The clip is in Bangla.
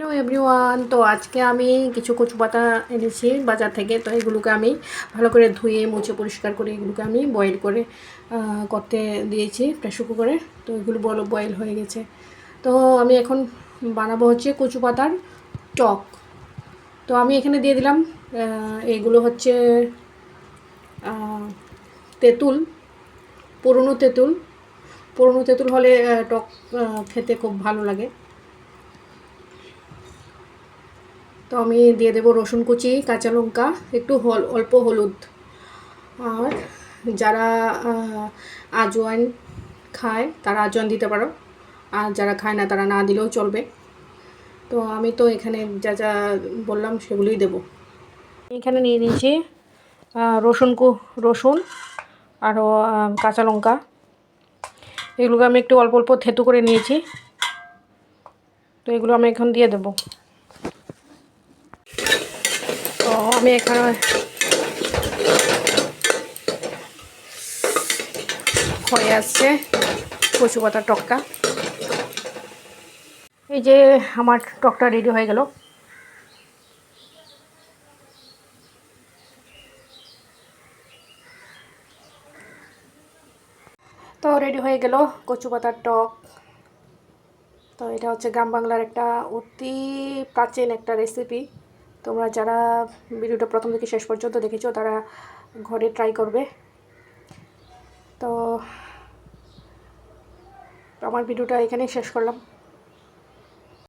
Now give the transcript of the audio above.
হ্যালো এভরিওয়ান, তো আজকে আমি কিছু কচু পাতা এনেছি বাজার থেকে। তো এগুলোকে আমি ভালো করে ধুয়ে মুছে পরিষ্কার করে এগুলোকে আমি বয়েল করে করতে দিয়েছি প্রেসার কুকারে। তো এগুলো বয়েল হয়ে গেছে। তো আমি এখন বানাবো হচ্ছে কচু পাতার টক। তো আমি এখানে দিয়ে দিলাম এগুলো হচ্ছে তেঁতুল, পুরনো তেঁতুল হলে টক খেতে খুব ভালো লাগে। তো আমি দিয়ে দেবো রসুন কুচি, কাঁচা লঙ্কা, একটু অল্প হলুদ। আর যারা আজওয়াইন খায় তারা আজওয়াইন দিতে পারো, আর যারা খায় না তারা না দিলেও চলবে। তো আমি তো এখানে যা যা বললাম সেগুলোই দেবো। এখানে নিয়ে নিয়েছি রসুন আরও কাঁচা লঙ্কা। এগুলোকে আমি একটু অল্প অল্প থেতু করে নিয়েছি। তো এগুলো আমি এখন দিয়ে দেবো। তো আমি এখানে হয়ে আসছে কচু পাতার টকটা। এই যে আমার টকটা রেডি হয়ে গেল। তো রেডি হয়ে গেল কচু পাতার টক। তো এটা হচ্ছে গ্রাম বাংলার একটা অতি প্রাচীন একটা রেসিপি। তোমরা যারা ভিডিওটা প্রথম থেকে শেষ পর্যন্ত দেখেছো তারা ঘরে ট্রাই করবে। তো আমার ভিডিওটা এখানেই শেষ করলাম।